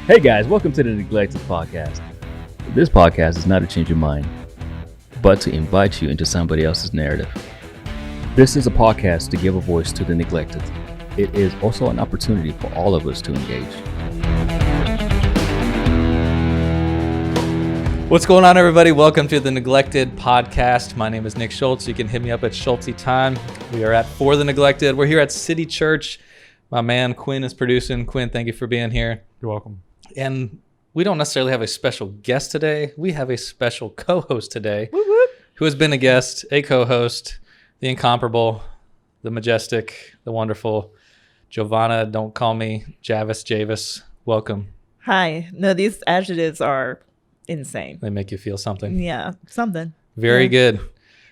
Hey guys, welcome to the Neglected Podcast. This podcast is not to change your mind, but to invite you into somebody else's narrative. This is a podcast to give a voice to the neglected. It is also an opportunity for all of us to engage. What's going on, everybody? Welcome to the Neglected Podcast. My name is Nick Schultz. You can hit me up at Schultz Time. We are at For the Neglected. We're here at City Church. My man Quinn is producing. Quinn, thank you for being here. You're welcome. And we don't necessarily have a special guest today. We have a special co-host today who has been a guest, a co-host, the incomparable, the majestic, the wonderful Jovanna, don't call me Javis. Welcome. Hi. No, these adjectives are insane. They make you feel something. Yeah, something. Very good.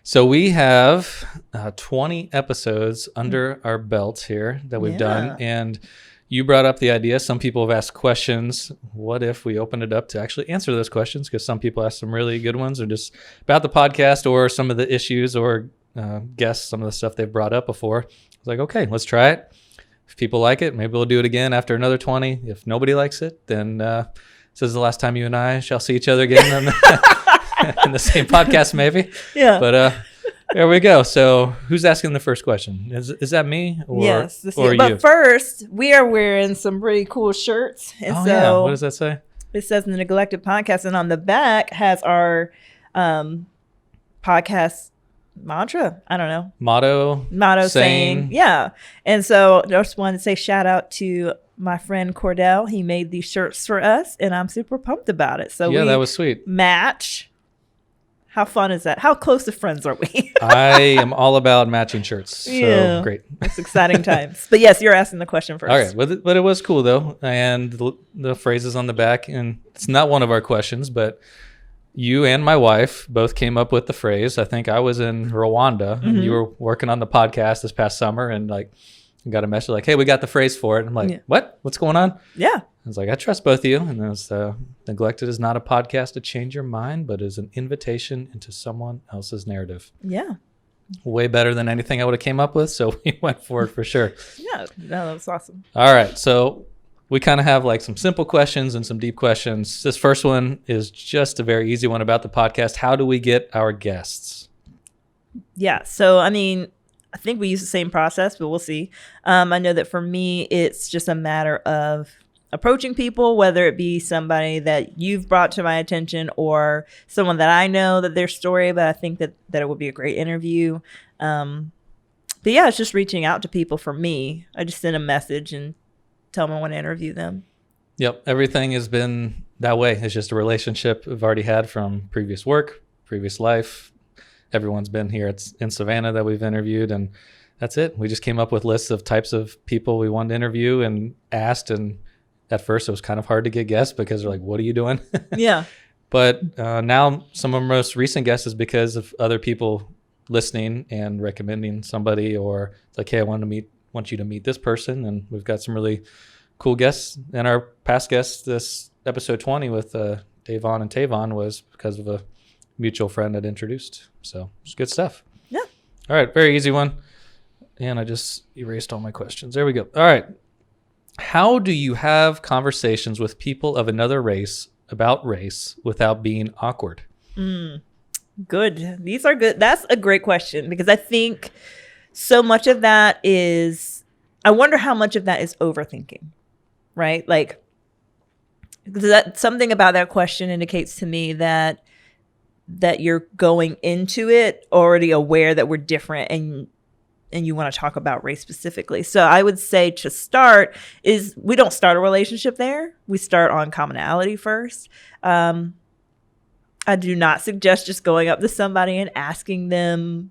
So we have 20 episodes under our belt here that we've done. And you brought up the idea. Some people have asked questions. What if we opened it up to actually answer those questions? Because some people ask some really good ones or just about the podcast or some of the issues or guess some of the stuff they've brought up before. I was like, okay, let's try it. If people like it, maybe we'll do it again after another 20. If nobody likes it, then this is the last time you and I shall see each other again in the same podcast, maybe. Yeah. But there we go. So who's asking the first question? Is that me or, yes, or but you? first, we are wearing some pretty cool shirts. And What does that say? It says the Neglected Podcast. And on the back has our podcast mantra. I don't know. Motto saying. Yeah. And so I just wanted to say shout out to my friend Cordell. He made these shirts for us, and I'm super pumped about it. So yeah, that was sweet. Match. How fun is that? How close of friends are we? I am all about matching shirts. So great. It's exciting times. But yes, you're asking the question first. All right. But it was cool, though. And the phrases on the back, and it's not one of our questions, but you and my wife both came up with the phrase. I think I was in Rwanda, and you were working on the podcast this past summer, and got a message like, hey, we got the phrase for it. I'm like, What? What's going on? Yeah. I was like, I trust both of you. And it was, Neglected is not a podcast to change your mind, but is an invitation into someone else's narrative. Yeah. Way better than anything I would have came up with. So we went for it for sure. Yeah. No, that was awesome. All right. So we kind of have like some simple questions and some deep questions. This first one is just a very easy one about the podcast. How do we get our guests? Yeah. So, I think we use the same process, but we'll see. I know that for me, it's just a matter of approaching people, whether it be somebody that you've brought to my attention or someone that I know that their story, but I think that it would be a great interview. But yeah, it's just reaching out to people for me. I just send a message and tell them I want to interview them. Yep. Everything has been that way. It's just a relationship we've already had from previous work, previous life. Everyone's been here in Savannah that we've interviewed, and that's it. We just came up with lists of types of people we wanted to interview and asked, and at first it was kind of hard to get guests because they're like, what are you doing? Yeah. But now some of our most recent guests is because of other people listening and recommending somebody, or it's like, hey, I want you to meet this person, and we've got some really cool guests. And our past guests, this episode 20 with Davon and Tavon, was because of a mutual friend that introduced. So it's good stuff. Yeah. All right. Very easy one. And I just erased all my questions. There we go. All right. How do you have conversations with people of another race about race without being awkward? Good. These are good. That's a great question, because I think so much of that is, I wonder how much of that is overthinking, right? Like, something about that question indicates to me that you're going into it already aware that we're different, and you want to talk about race specifically. So I would say to start is, we don't start a relationship there. We start on commonality first. I do not suggest just going up to somebody and asking them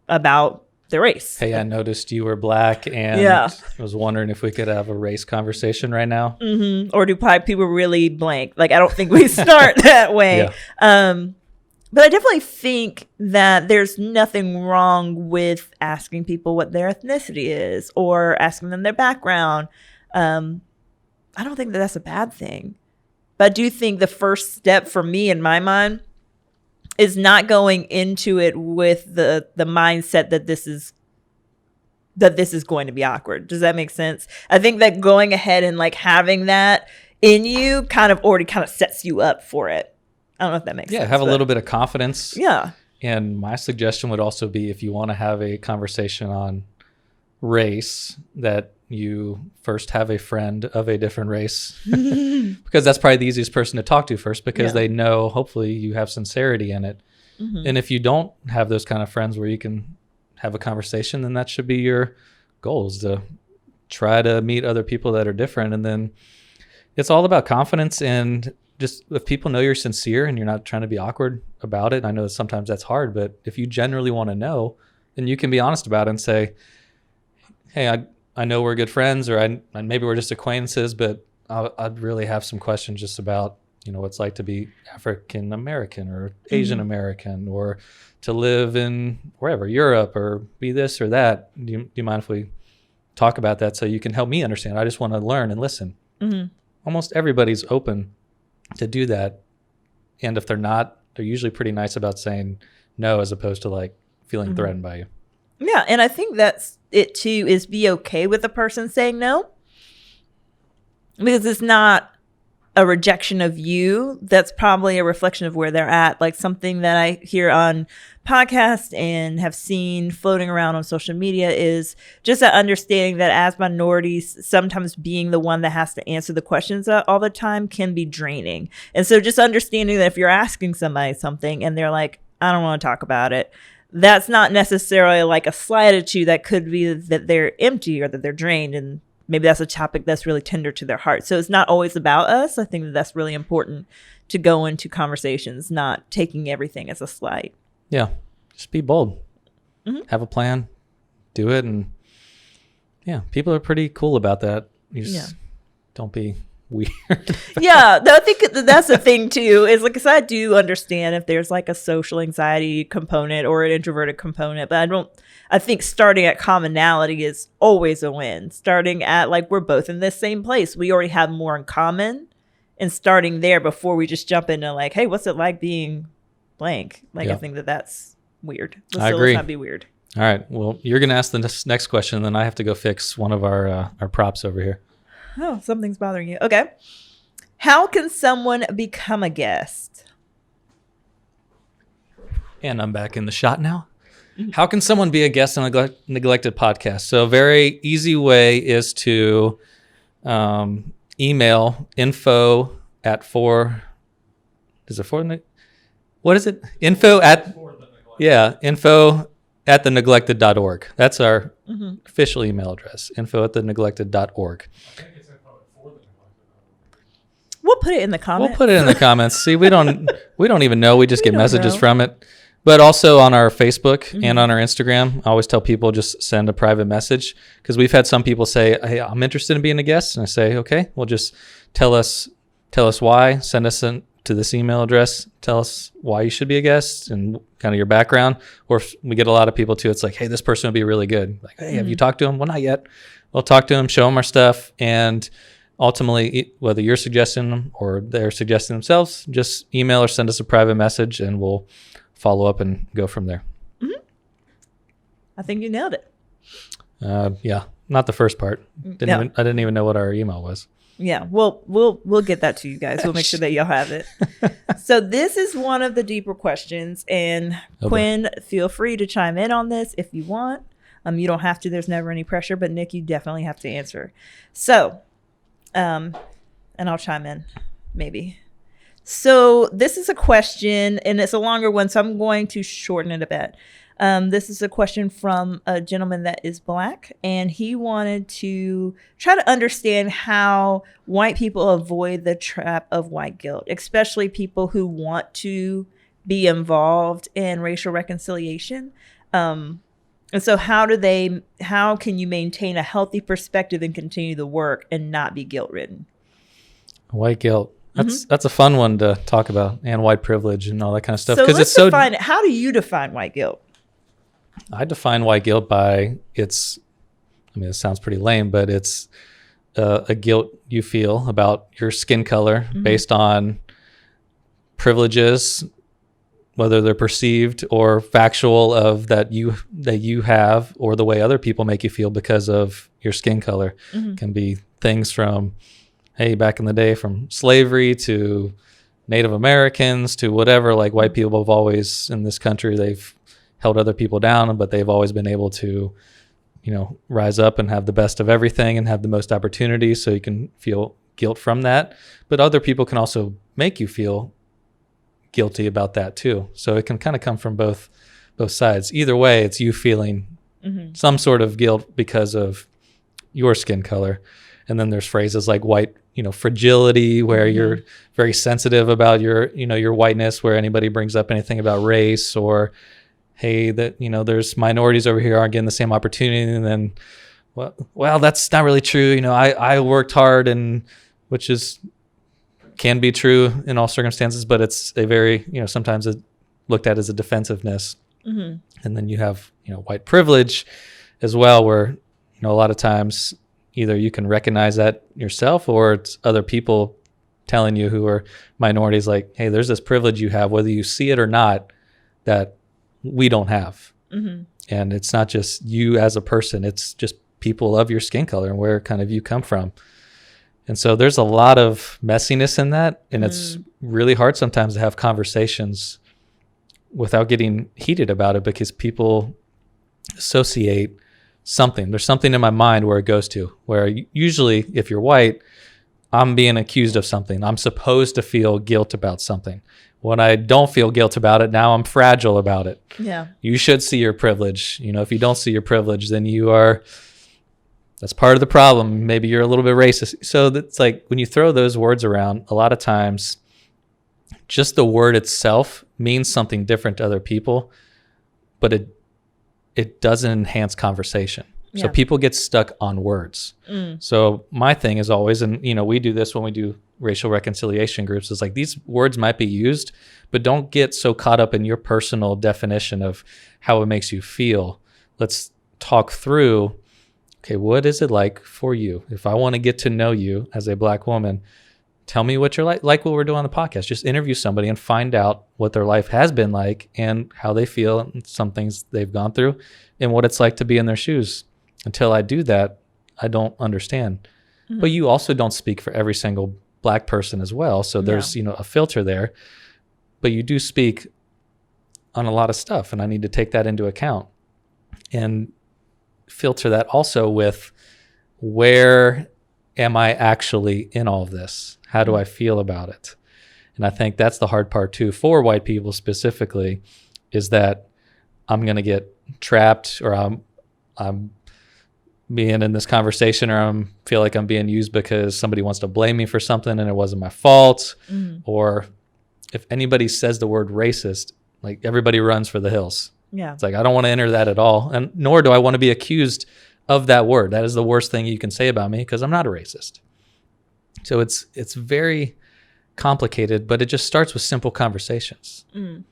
about their race. Hey, I noticed you were black, and I was wondering if we could have a race conversation right now. Mm-hmm. Or do people really blank? Like, I don't think we start that way. Yeah. But I definitely think that there's nothing wrong with asking people what their ethnicity is or asking them their background. I don't think that that's a bad thing. But I do think the first step for me in my mind is not going into it with the mindset that this is that this is going to be awkward. Does that make sense? I think that going ahead and like having that in you kind of already kind of sets you up for it. I don't know if that makes sense. Yeah, have a little bit of confidence. Yeah. And my suggestion would also be, if you want to have a conversation on race, that you first have a friend of a different race, because that's probably the easiest person to talk to first, because they know, hopefully, you have sincerity in it. And if you don't have those kind of friends where you can have a conversation, then that should be your goal, is to try to meet other people that are different. And then it's all about confidence, and just if people know you're sincere and you're not trying to be awkward about it. I know that sometimes that's hard, but if you generally want to know, then you can be honest about it and say, hey, I know we're good friends, or maybe we're just acquaintances, but I'd really have some questions just about, what it's like to be African American or Asian American, or to live in wherever, Europe, or be this or that. Do you mind if we talk about that so you can help me understand? I just want to learn and listen. Almost everybody's open to do that. And if they're not, they're usually pretty nice about saying no, as opposed to like feeling threatened by you. Yeah. And I think that's it too, is be okay with the person saying no, because it's not a rejection of you. That's probably a reflection of where they're at. Like something that I hear on podcasts and have seen floating around on social media is just an understanding that as minorities, sometimes being the one that has to answer the questions all the time can be draining. And so just understanding that if you're asking somebody something and they're like, I don't want to talk about it, that's not necessarily like a slight at you. That could be that they're empty or that they're drained, and maybe that's a topic that's really tender to their heart. So it's not always about us. I think that that's really important to go into conversations, not taking everything as a slight. Yeah. Just be bold. Have a plan. Do it. And yeah, people are pretty cool about that. You just don't be weird. Yeah. I think that's the thing too, is like, 'cause I do understand if there's like a social anxiety component or an introverted component, but I think starting at commonality is always a win. Starting at like, we're both in this same place. We already have more in common, and starting there before we just jump into like, hey, what's it like being blank? Like, I think that's weird. I agree. Let's not be weird. All right. Well, you're going to ask the next question, and then I have to go fix one of our props over here. Oh, something's bothering you. Okay. How can someone become a guest? And I'm back in the shot now. How can someone be a guest on a neglected podcast? So a very easy way is to email info at info@theneglected.org. That's our official email address, info@theneglected.org. We'll put it in the comments. See, we don't even know. We just get messages from it. But also on our Facebook and on our Instagram, I always tell people just send a private message, because we've had some people say, hey, I'm interested in being a guest. And I say, okay, well, just tell us why. Send us to this email address. Tell us why you should be a guest and kind of your background. Or if we get a lot of people too, it's like, hey, this person would be really good. Like, hey, have you talked to him? Well, not yet. We'll talk to him, show them our stuff. And ultimately, whether you're suggesting them or they're suggesting themselves, just email or send us a private message, and we'll follow up and go from there. I think you nailed it. Yeah, not the first part. I didn't even know what our email was. Yeah, we'll get that to you guys. We'll make sure that y'all have it. So this is one of the deeper questions, and Quinn, feel free to chime in on this if you want. You don't have to. There's never any pressure, but Nick, you definitely have to answer. So, and I'll chime in maybe. So this is a question, and it's a longer one, so I'm going to shorten it a bit. This is a question from a gentleman that is Black, and he wanted to try to understand how white people avoid the trap of white guilt, especially people who want to be involved in racial reconciliation. And so how can you maintain a healthy perspective and continue the work and not be guilt-ridden? White guilt. That's a fun one to talk about, and white privilege and all that kind of stuff. So let's define it. How do you define white guilt? I define white guilt by it sounds pretty lame, but it's a guilt you feel about your skin color based on privileges, whether they're perceived or factual of that you have, or the way other people make you feel because of your skin color. Can be things from, hey, back in the day, from slavery to Native Americans to whatever. Like, white people have always, in this country, they've held other people down, but they've always been able to, rise up and have the best of everything and have the most opportunities, so you can feel guilt from that. But other people can also make you feel guilty about that too. So it can kind of come from both sides. Either way, it's you feeling some sort of guilt because of your skin color. And then there's phrases like white, fragility, where you're very sensitive about your whiteness, where anybody brings up anything about race, or hey, that, there's minorities over here aren't getting the same opportunity. And then, well, that's not really true. I worked hard, and which can be true in all circumstances, but it's a very, sometimes it's looked at as a defensiveness. And then you have, white privilege as well, where, a lot of times either you can recognize that yourself, or it's other people telling you who are minorities, like, hey, there's this privilege you have, whether you see it or not, that we don't have. And it's not just you as a person, it's just people of your skin color and where kind of you come from. And so there's a lot of messiness in that, and it's really hard sometimes to have conversations without getting heated about it, because people associate something. There's something in my mind where it goes to, where usually if you're white, I'm being accused of something. I'm supposed to feel guilt about something. When I don't feel guilt about it, now I'm fragile about it. Yeah. You should see your privilege. If you don't see your privilege, then that's part of the problem. Maybe you're a little bit racist. So that's like, when you throw those words around, a lot of times just the word itself means something different to other people, but it doesn't enhance conversation. Yeah. So people get stuck on words. So my thing is always, and we do this when we do racial reconciliation groups, is like, these words might be used, but don't get so caught up in your personal definition of how it makes you feel. Let's talk through, okay, what is it like for you? If I want to get to know you as a Black woman, tell me what you're like what we're doing on the podcast. Just interview somebody and find out what their life has been like and how they feel, and some things they've gone through, and what it's like to be in their shoes. Until I do that, I don't understand. But you also don't speak for every single Black person as well. So there's, a filter there, but you do speak on a lot of stuff, and I need to take that into account and filter that also with, where am I actually in all of this? How do I feel about it? And I think that's the hard part too, for white people specifically, is that I'm going to get trapped, or I'm being in this conversation, or I feel like I'm being used because somebody wants to blame me for something and it wasn't my fault. Or if anybody says the word racist, like, everybody runs for the hills. Yeah. It's like, I don't want to enter that at all. And nor do I want to be accused of that word. That is the worst thing you can say about me, because I'm not a racist. So it's very complicated, but it just starts with simple conversations. And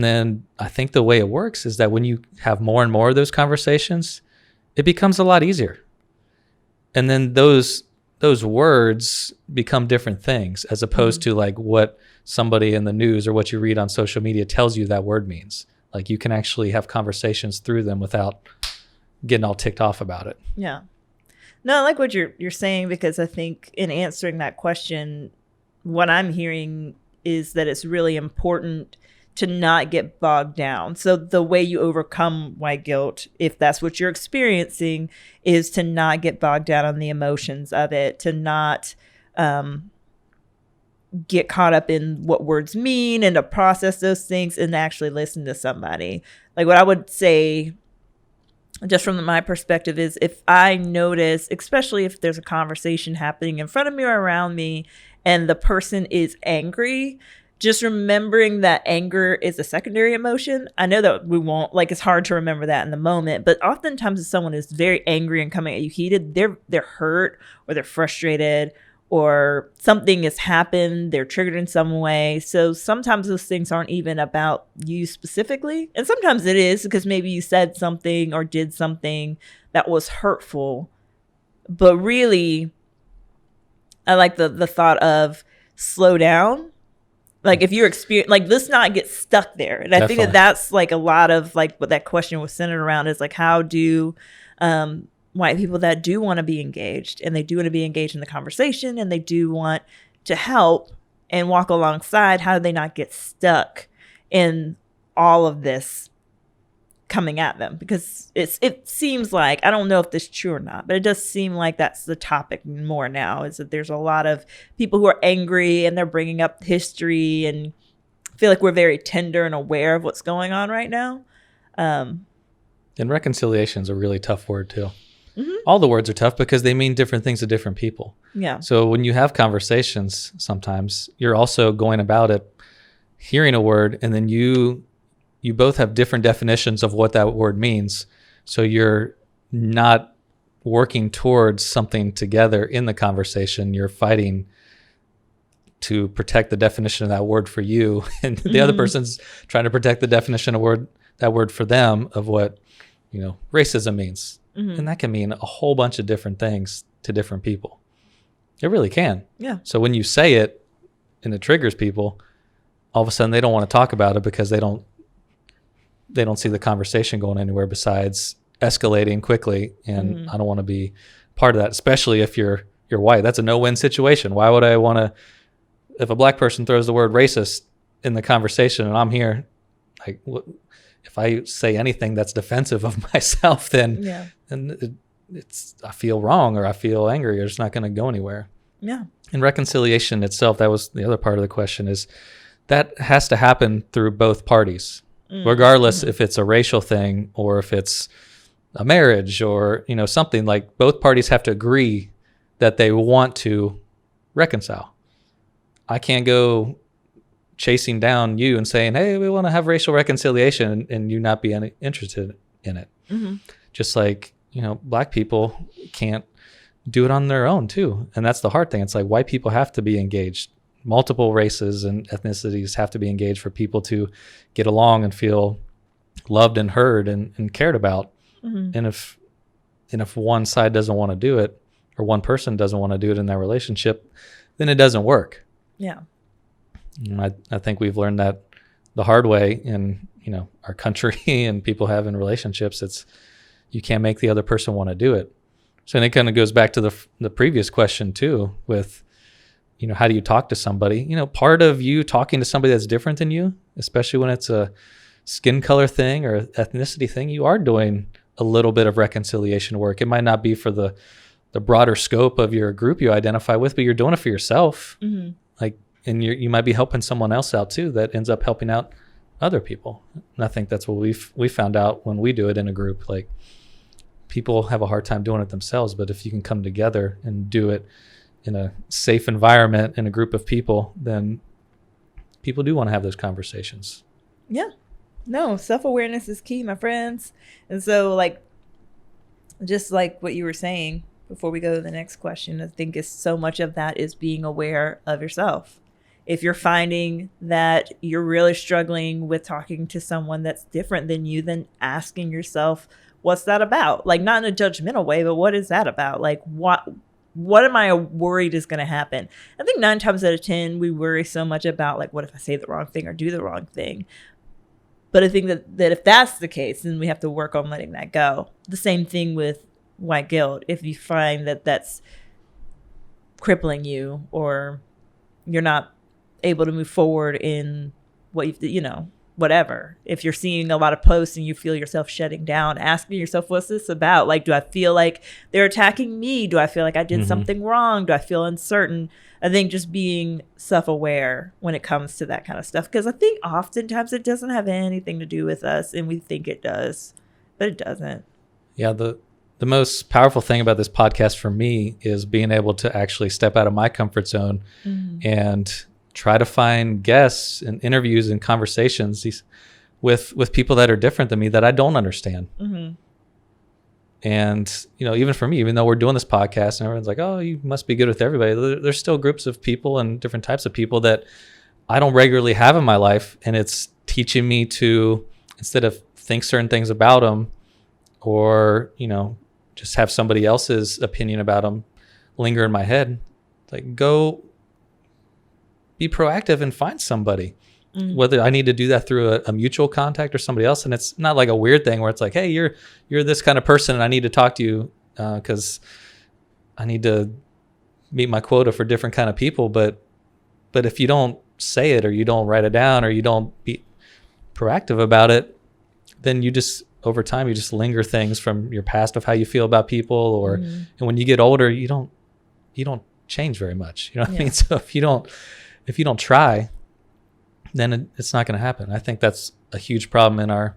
then I think the way it works is that when you have more and more of those conversations, it becomes a lot easier. And then those words become different things, as opposed to like what somebody in the news or what you read on social media tells you that word means. Like, you can actually have conversations through them without getting all ticked off about it. Yeah. No, I like what you're saying, because I think in answering that question, what I'm hearing is that it's really important to not get bogged down. So the way you overcome white guilt, if that's what you're experiencing, is to not get bogged down on the emotions of it, to not get caught up in what words mean, and to process those things and actually listen to somebody. Like, what I would say, just from my perspective, is if I notice, especially if there's a conversation happening in front of me or around me, and the person is angry, just remembering that anger is a secondary emotion. I know that we won't, like, it's hard to remember that in the moment, but oftentimes if someone is very angry and coming at you heated, they're hurt, or they're frustrated, or something has happened, they're triggered in some way. So sometimes those things aren't even about you specifically. And sometimes it is, because maybe you said something or did something that was hurtful. But really, I like the thought of slow down Like if you're like, let's not get stuck there. And I think that that's like a lot of like what that question was centered around is like, how do white people that do want to be engaged and they do want to be engaged in the conversation and they do want to help and walk alongside, how do they not get stuck in all of this coming at them? Because it seems like, I don't know if this is true or not, but it does seem like that's the topic more now, is that there's a lot of people who are angry and they're bringing up history, and feel like we're very tender and aware of what's going on right now. And reconciliation is a really tough word too. Mm-hmm. All the words are tough because they mean different things to different people. Yeah. So when you have conversations, sometimes you're also going about it, hearing a word, and then you both have different definitions of what that word means. So you're not working towards something together in the conversation. You're fighting to protect the definition of that word for you. And the other person's trying to protect the definition of that word for them of what, racism means. Mm-hmm. And that can mean a whole bunch of different things to different people. It really can. Yeah. So when you say it and it triggers people, all of a sudden they don't want to talk about it because they don't see the conversation going anywhere besides escalating quickly. And I don't want to be part of that, especially if you're white. That's a no-win situation. Why would I want to, if a black person throws the word racist in the conversation and I'm here, like, if I say anything that's defensive of myself, then I feel wrong or I feel angry, or it's not going to go anywhere. Yeah. And reconciliation itself, that was the other part of the question, is that has to happen through both parties, regardless if it's a racial thing or if it's a marriage or, something. Like, both parties have to agree that they want to reconcile. I can't go chasing down you and saying, hey, we want to have racial reconciliation, and you not be interested in it. Mm-hmm. Just like, black people can't do it on their own too. And that's the hard thing. It's like, white people have to be engaged. Multiple races and ethnicities have to be engaged for people to get along and feel loved and heard and cared about. Mm-hmm. And if one side doesn't want to do it, or one person doesn't want to do it in that relationship, then it doesn't work. Yeah. And I think we've learned that the hard way in, our country and people have in relationships. It's, you can't make the other person want to do it. So then it kind of goes back to the previous question too, with, how do you talk to somebody? Part of you talking to somebody that's different than you, especially when it's a skin color thing or ethnicity thing, you are doing a little bit of reconciliation work. It might not be for the broader scope of your group you identify with, but you're doing it for yourself. Mm-hmm. Like, and you might be helping someone else out too that ends up helping out other people. And I think that's what we found out when we do it in a group. Like, people have a hard time doing it themselves, but if you can come together and do it in a safe environment in a group of people, then people do want to have those conversations. Yeah. No, self-awareness is key, my friends. And so, like, just like what you were saying before we go to the next question, I think is so much of that is being aware of yourself. If you're finding that you're really struggling with talking to someone that's different than you, then asking yourself, what's that about? Like, not in a judgmental way, but what is that about? Like, what am I worried is going to happen? I think 9 times out of 10, we worry so much about, like, what if I say the wrong thing or do the wrong thing? But I think that if that's the case, then we have to work on letting that go. The same thing with white guilt. If you find that that's crippling you, or you're not able to move forward in what whatever. If you're seeing a lot of posts and you feel yourself shutting down, asking yourself, what's this about? Like, do I feel like they're attacking me? Do I feel like I did something wrong? Do I feel uncertain? I think just being self-aware when it comes to that kind of stuff, because I think oftentimes it doesn't have anything to do with us and we think it does, but it doesn't. Yeah, the most powerful thing about this podcast for me is being able to actually step out of my comfort zone and try to find guests and interviews and conversations with people that are different than me that I don't understand. And, even for me, even though we're doing this podcast and everyone's like, oh, you must be good with everybody, there's still groups of people and different types of people that I don't regularly have in my life. And it's teaching me to, instead of think certain things about them or, just have somebody else's opinion about them linger in my head, like, go be proactive and find somebody. Whether I need to do that through a mutual contact or somebody else. And it's not like a weird thing where it's like, hey, you're this kind of person and I need to talk to you because I need to meet my quota for different kind of people. But if you don't say it or you don't write it down or you don't be proactive about it, then you just, over time, you just linger things from your past of how you feel about people. Or and when you get older, you don't change very much. You know what I mean? So if you don't try, then it's not going to happen. I think that's a huge problem in our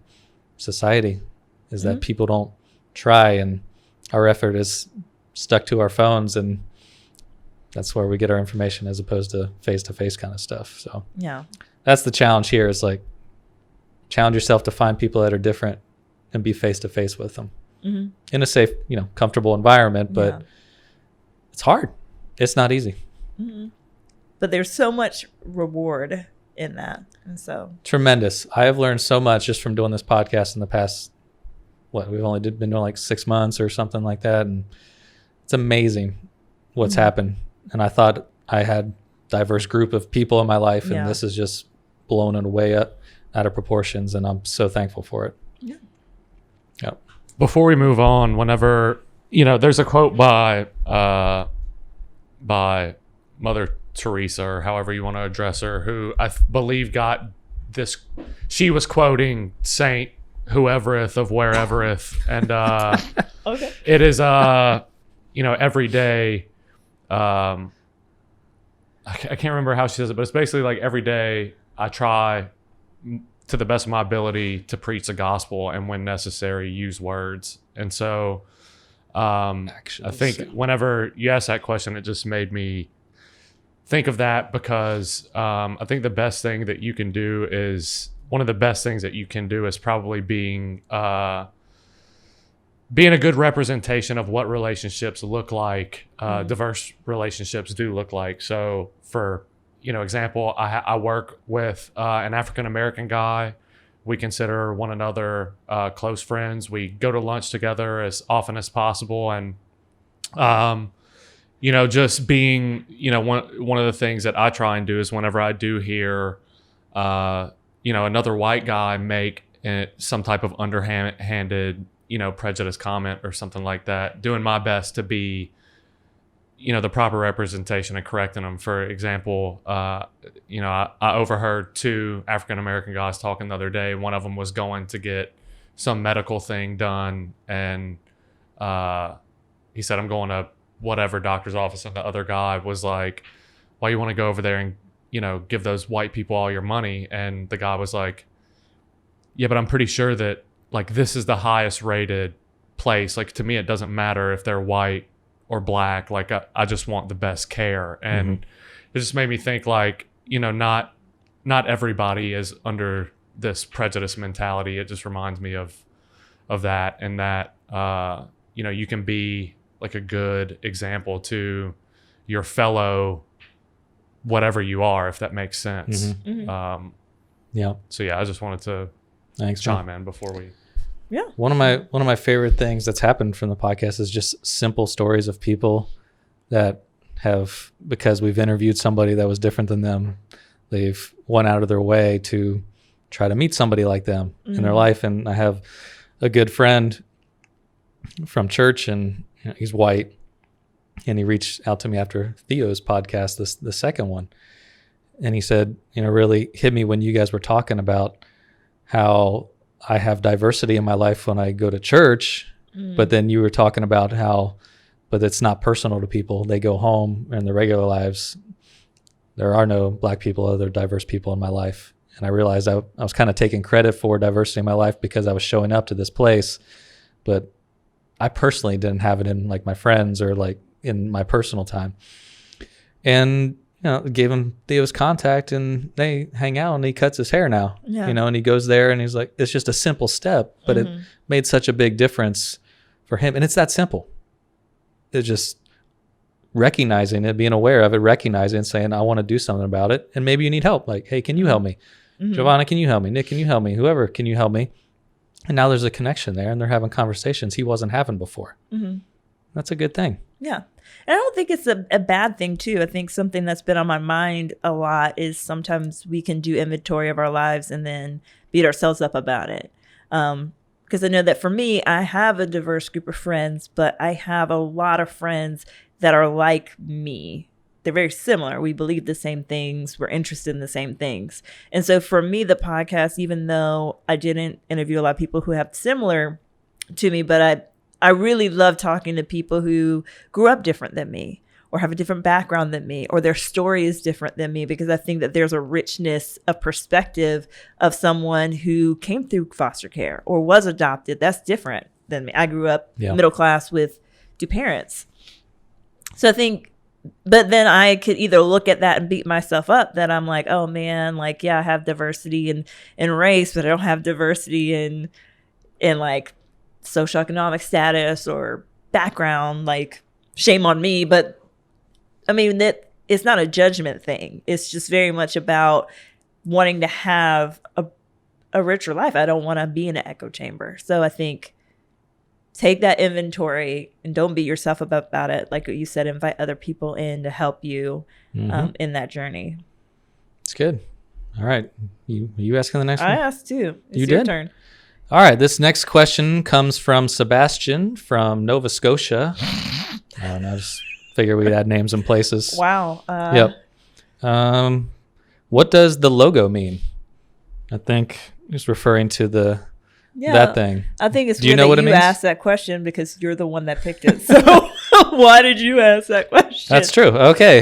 society is that people don't try, and our effort is stuck to our phones, and that's where we get our information as opposed to face-to-face kind of stuff. So that's the challenge here is like challenge yourself to find people that are different and be face-to-face with them in a safe, comfortable environment. But it's hard. It's not easy. But there's so much reward in that. And so tremendous. I have learned so much just from doing this podcast in the past, we've only been doing like 6 months or something like that. And it's amazing what's happened. And I thought I had diverse group of people in my life, and this is just blown it way up out of proportions. And I'm so thankful for it. Yeah. Before we move on, whenever, there's a quote by Mother Teresa, or however you want to address her, who I believe got this. She was quoting Saint whoevereth of wherevereth, and okay. It is every day. I can't remember how she says it, but it's basically like every day I try to the best of my ability to preach the gospel, and when necessary, use words. And so, I think whenever you ask that question, it just made me think of that, because I think the best thing that you can do is probably being a good representation of what relationships look like, diverse relationships do look like. So for example, I work with an African-American guy. We consider one another close friends. We go to lunch together as often as possible, and just being, one of the things that I try and do is whenever I do hear, another white guy make some type of underhanded, prejudice comment or something like that, doing my best to be, the proper representation and correcting them. For example, I overheard 2 African-American guys talking the other day. One of them was going to get some medical thing done, and he said, I'm going to whatever doctor's office, and the other guy was like, why you want to go over there and give those white people all your money? And the guy was like, yeah, but I'm pretty sure that like this is the highest rated place. Like to me it doesn't matter if they're white or black, like I just want the best care. And it just made me think like, not everybody is under this prejudice mentality. It just reminds me of that, and that you can be like a good example to your fellow whatever you are, if that makes sense. So I just wanted to chime in before we one of my favorite things that's happened from the podcast is just simple stories of people that have, because we've interviewed somebody that was different than them, they've went out of their way to try to meet somebody like them in their life. And I have a good friend from church, and he's white, and he reached out to me after Theo's podcast, the second one, and he said, really hit me when you guys were talking about how I have diversity in my life when I go to church, but then you were talking about how, but it's not personal to people. They go home in their regular lives. There are no black people, other diverse people in my life. And I realized I was kind of taking credit for diversity in my life because I was showing up to this place, but I personally didn't have it in like my friends or like in my personal time. And gave him Theo's contact, and they hang out, and he cuts his hair now. And he goes there, and he's like, it's just a simple step, but it made such a big difference for him. And it's that simple. It's just recognizing it, being aware of it, recognizing and saying, I want to do something about it. And maybe you need help. Like, hey, can you help me? Jovanna, can you help me? Nick, can you help me? Whoever, can you help me? And now there's a connection there, and they're having conversations he wasn't having before. That's a good thing. Yeah. And I don't think it's a bad thing, too. I think something that's been on my mind a lot is sometimes we can do inventory of our lives and then beat ourselves up about it. Because I know that for me, I have a diverse group of friends, but I have a lot of friends that are like me. They're very similar. We believe the same things. We're interested in the same things. And so for me, the podcast, even though I didn't interview a lot of people who have similar to me, but I really love talking to people who grew up different than me or have a different background than me or their story is different than me, because I think that there's a richness of perspective of someone who came through foster care or was adopted. That's different than me. I grew up middle class with two parents. So I think, but then I could either look at that and beat myself up that I'm like, oh man, like, yeah, I have diversity in race, but I don't have diversity in like socioeconomic status or background, like shame on me. But I mean, that it's not a judgment thing. It's just very much about wanting to have a richer life. I don't want to be in an echo chamber. So I think take that inventory and don't beat yourself up about it. Like what you said, invite other people in to help you in that journey. It's good. All right. You asking the next one? I asked too. It's your your turn. All right, this next question comes from Sebastian from Nova Scotia. I don't know, just figure we'd add names and places. Wow. Yep. What does the logo mean? I think he's referring to that thing. I think it's Do you weird know what that it you means? asked that question because you're the one that picked it. So why did you ask that question? That's true. Okay.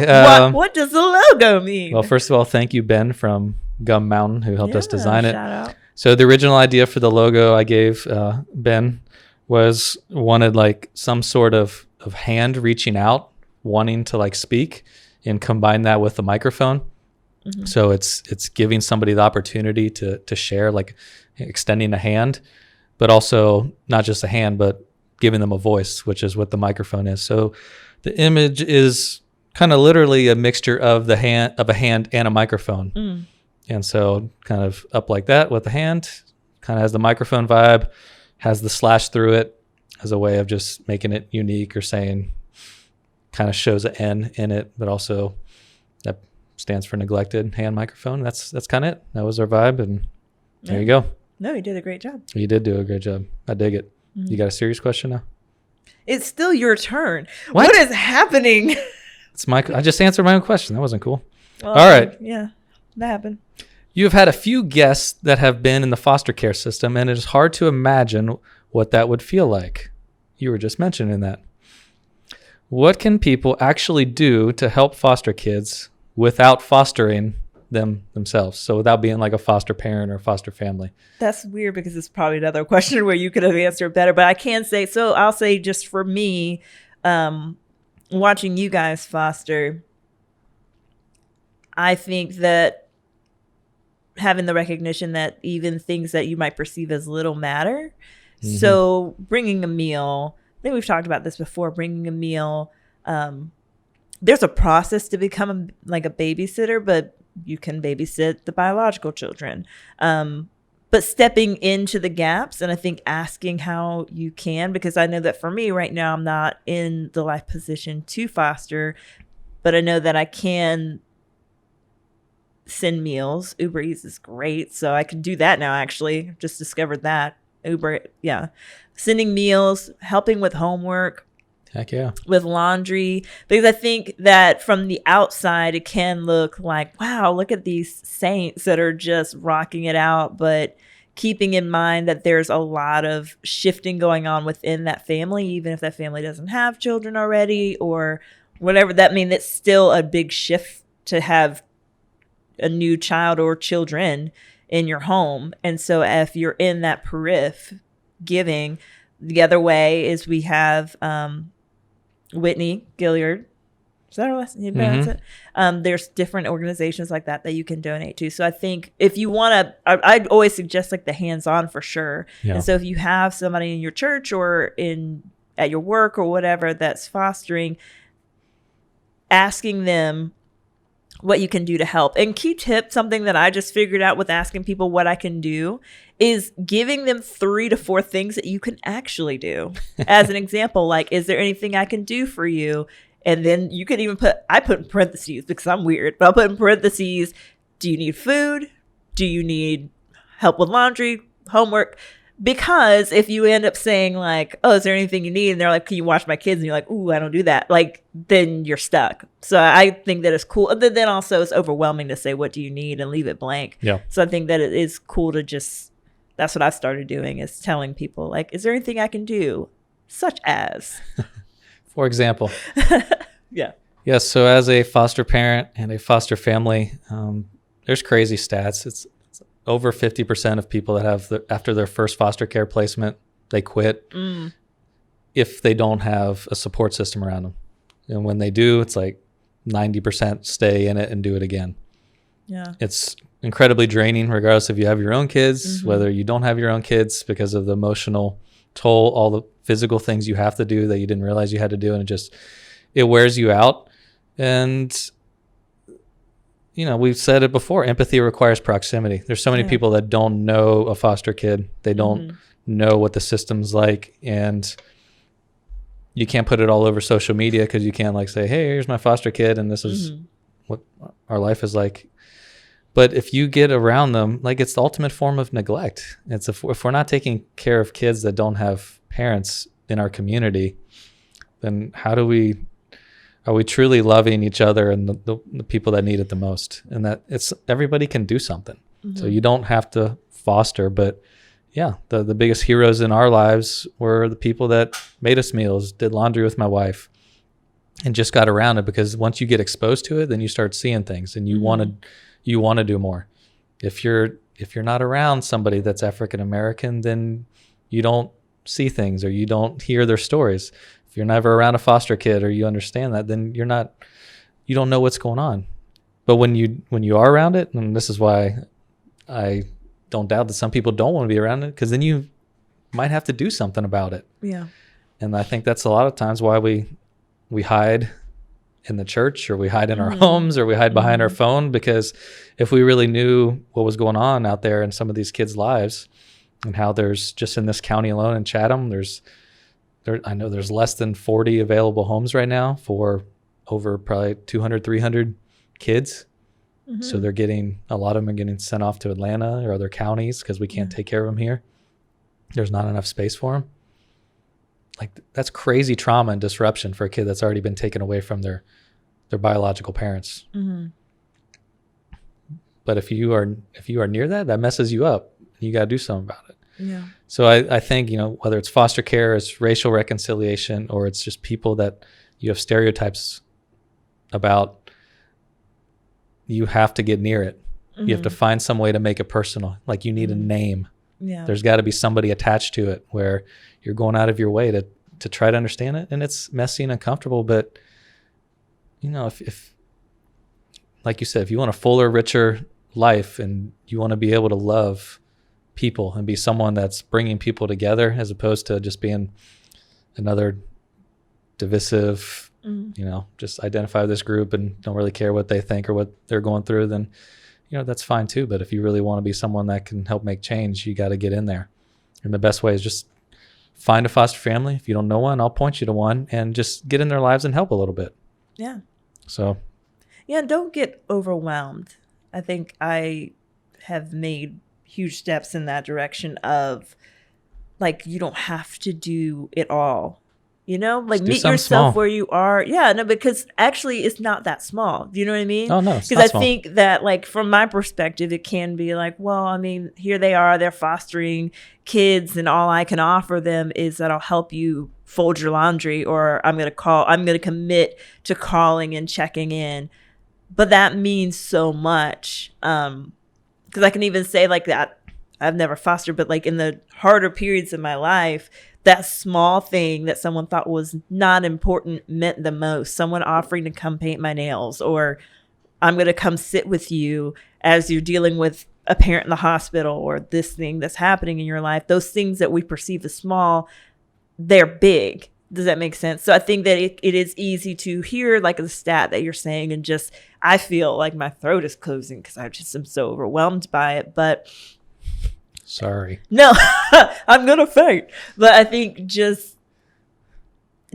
What does the logo mean? Well, first of all, thank you, Ben from Gum Mountain, who helped us design it. Shout out. So the original idea for the logo I gave Ben wanted like some sort of hand reaching out, wanting to like speak, and combine that with the microphone. Mm-hmm. So it's giving somebody the opportunity to share, like extending a hand, but also not just a hand, but giving them a voice, which is what the microphone is. So the image is kind of literally a mixture of a hand and a microphone. Mm. And so kind of up like that with the hand, kind of has the microphone vibe, has the slash through it as a way of just making it unique or saying, kind of shows an N in it, but also that stands for neglected hand microphone. That's kind of it. That was our vibe. And there you go. No, you did a great job. You did do a great job. I dig it. Mm-hmm. You got a serious question now? It's still your turn. What is happening? I just answered my own question. That wasn't cool. Well, all right. Yeah, that happened. You have had a few guests that have been in the foster care system, and it is hard to imagine what that would feel like. You were just mentioning that. What can people actually do to help foster kids without fostering them themselves? So without being like a foster parent or foster family. That's weird because it's probably another question where you could have answered better, but I can say, so I'll say just for me, watching you guys foster, I think that having the recognition that even things that you might perceive as little matter. Mm-hmm. So bringing a meal, I think we've talked about this before, bringing a meal, there's a process to become like a babysitter, but you can babysit the biological children. But stepping into the gaps, and I think asking how you can, because I know that for me right now, I'm not in the life position to foster, but I know that I can send meals. Uber Eats is great. So I can do that now, actually. Just discovered that. Uber, yeah. Sending meals, helping with homework. Heck yeah. With laundry. Because I think that from the outside, it can look like, wow, look at these saints that are just rocking it out. But keeping in mind that there's a lot of shifting going on within that family, even if that family doesn't have children already or whatever. That means it's still a big shift to have a new child or children in your home. And so if you're in that periph giving, the other way is we have Whitney Gilliard. Is that our last name? Mm-hmm. There's different organizations like that you can donate to. So I think if you want to, I'd always suggest like the hands-on for sure. Yeah. And so if you have somebody in your church or at your work or whatever that's fostering, asking them what you can do to help. And key tip, something that I just figured out with asking people what I can do, is giving them 3 to 4 things that you can actually do. As an example, like, is there anything I can do for you? And then you could even I put in parentheses because I'm weird, but I'll put in parentheses, do you need food? Do you need help with laundry, homework? Because if you end up saying like, oh, is there anything you need? And they're like, can you watch my kids? And you're like, ooh, I don't do that. Like, then you're stuck. So I think that it's cool. And then also it's overwhelming to say, what do you need, and leave it blank. Yeah. So I think that it is cool to just, that's what I've started doing, is telling people like, is there anything I can do? Such as. For example. Yeah. Yes. So as a foster parent and a foster family, there's crazy stats. It's over 50% of people that have after their first foster care placement, they quit if they don't have a support system around them. And when they do, it's like 90% stay in it and do it again. Yeah. It's incredibly draining, regardless if you have your own kids, whether you don't have your own kids, because of the emotional toll, all the physical things you have to do that you didn't realize you had to do. And it wears you out. And we've said it before, empathy requires proximity. There's so many people that don't know a foster kid. They don't know what the system's like. And you can't put it all over social media, because you can't like say, hey, here's my foster kid, and this is what our life is like. But if you get around them, like, it's the ultimate form of neglect. It's if we're not taking care of kids that don't have parents in our community, then are we truly loving each other and the people that need it the most? And that everybody can do something. So you don't have to foster, but yeah, the biggest heroes in our lives were the people that made us meals, did laundry with my wife, and just got around it. Because once you get exposed to it, then you start seeing things, and you want to do more. If you're not around somebody that's African American, then you don't see things, or you don't hear their stories. If you're never around a foster kid, or you understand that, then you don't know what's going on. But when you are around it, and this is why I don't doubt that some people don't want to be around it, because then you might have to do something about it. Yeah. And I think that's a lot of times why we hide in the church, or we hide in our homes, or we hide behind our phone. Because if we really knew what was going on out there in some of these kids' lives, and how there's just in this county alone in Chatham, I know there's less than 40 available homes right now for over probably 200, 300 kids. So a lot of them are getting sent off to Atlanta or other counties because we can't take care of them here. There's not enough space for them. Like, that's crazy trauma and disruption for a kid that's already been taken away from their biological parents. But if you are near that messes you up. You got to do something about it. Yeah. So I think, whether it's foster care, it's racial reconciliation, or it's just people that you have stereotypes about, you have to get near it. You have to find some way to make it personal. Like, you need a name. Yeah. There's got to be somebody attached to it, where you're going out of your way to try to understand it. And it's messy and uncomfortable, but if like you said, if you want a fuller, richer life, and you want to be able to love people and be someone that's bringing people together, as opposed to just being another divisive, just identify with this group and don't really care what they think or what they're going through, then, that's fine too. But if you really want to be someone that can help make change, you got to get in there. And the best way is just find a foster family. If you don't know one, I'll point you to one, and just get in their lives and help a little bit. Yeah. So. Yeah. Don't get overwhelmed. I think I have made huge steps in that direction of, like, you don't have to do it all. Like, meet yourself small. where you are. Yeah, no, because actually it's not that small. Do you know what I mean? Oh, no, it's because not I small. think that, like, from my perspective, it can be like, well, I mean, here they are, they're fostering kids, and all I can offer them is that I'll help you fold your laundry, or I'm going to commit to calling and checking in. But that means so much. Because I can even say, like, that I've never fostered, but, like, in the harder periods of my life, that small thing that someone thought was not important meant the most. Someone offering to come paint my nails, or I'm going to come sit with you as you're dealing with a parent in the hospital, or this thing that's happening in your life. Those things that we perceive as small, they're big. Does that make sense? So I think that it is easy to hear like the stat that you're saying and just, I feel like my throat is closing because I just am so overwhelmed by it. But sorry. No, I'm going to faint. But I think just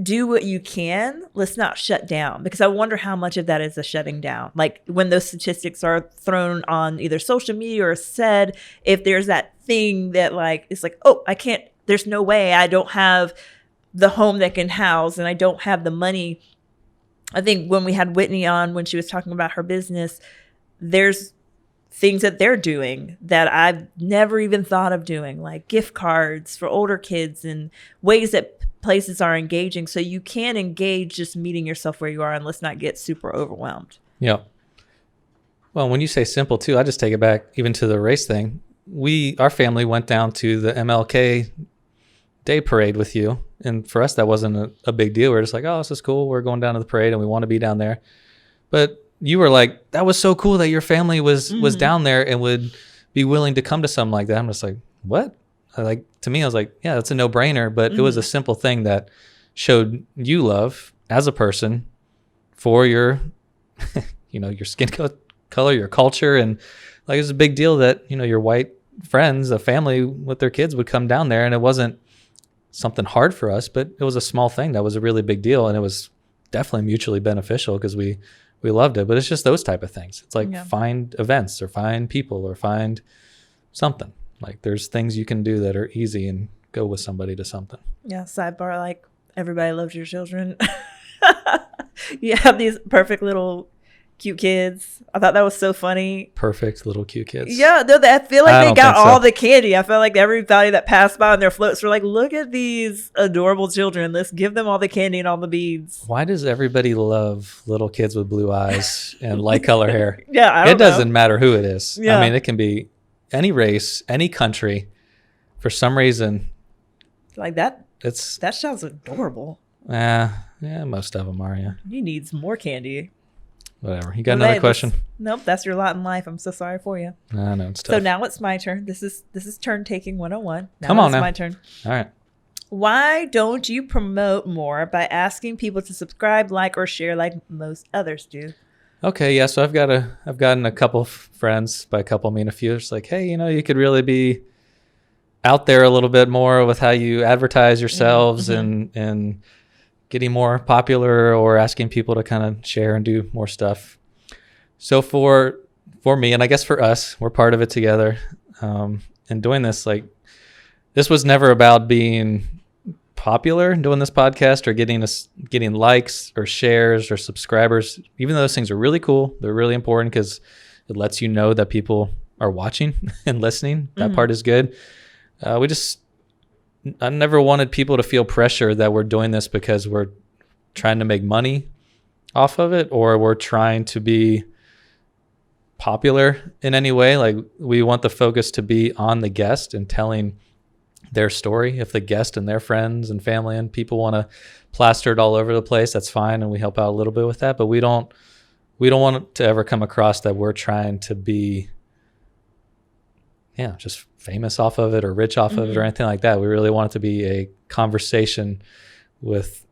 do what you can. Let's not shut down, because I wonder how much of that is a shutting down. Like when those statistics are thrown on either social media or said, if there's that thing that like, it's like, oh, I can't, there's no way, I don't have the home that can house and I don't have the money. I think when we had Whitney on, when she was talking about her business, there's things that they're doing that I've never even thought of doing, like gift cards for older kids and ways that places are engaging. So you can engage just meeting yourself where you are, and let's not get super overwhelmed. Yeah. Well, when you say simple too, I just take it back even to the race thing. Our family went down to the MLK Day parade with you. And for us, that wasn't a big deal. We're just like, oh, this is cool. We're going down to the parade and we want to be down there. But you were like, that was so cool that your family was down there and would be willing to come to something like that. I'm just like, what? To me, I was like, yeah, that's a no brainer. But it was a simple thing that showed you love as a person for your, your skin color, your culture. And like, it was a big deal that, your white friends, a family with their kids would come down there, and it wasn't something hard for us, but it was a small thing that was a really big deal, and it was definitely mutually beneficial because we loved it. But it's just those type of things. It's like find events or find people or find something. Like there's things you can do that are easy and go with somebody to something. Yeah. Sidebar, like everybody loves your children. You have these perfect little cute kids. I thought that was so funny. Perfect little cute kids. Yeah, I feel like they got all the candy. I felt like everybody that passed by on their floats were like, look at these adorable children. Let's give them all the candy and all the beads. Why does everybody love little kids with blue eyes and light color hair? Yeah, I don't know. It doesn't matter who it is. Yeah. I mean, it can be any race, any country. For some reason, like that sounds adorable. Yeah, most of them are, yeah. He needs more candy. Whatever. You got another question? Nope, that's your lot in life. I'm so sorry for you. I know, it's tough. So now it's my turn. This is turn taking 101. Come on now. It's my turn. All right. Why don't you promote more by asking people to subscribe, like, or share like most others do? Okay, yeah. So I've gotten a couple friends, by a couple I mean a few. It's like, hey, you could really be out there a little bit more with how you advertise yourselves and getting more popular, or asking people to kind of share and do more stuff. So for me, and I guess for us, we're part of it together. And doing this, like, this was never about being popular doing this podcast or getting likes or shares or subscribers. Even though those things are really cool, they're really important because it lets you know that people are watching and listening. That part is good. I never wanted people to feel pressure that we're doing this because we're trying to make money off of it, or we're trying to be popular in any way. Like, we want the focus to be on the guest and telling their story. If the guest and their friends and family and people want to plaster it all over the place, that's fine, and we help out a little bit with that. But we don't want it to ever come across that we're trying to be just famous off of it or rich off of it or anything like that. We really want it to be a conversation with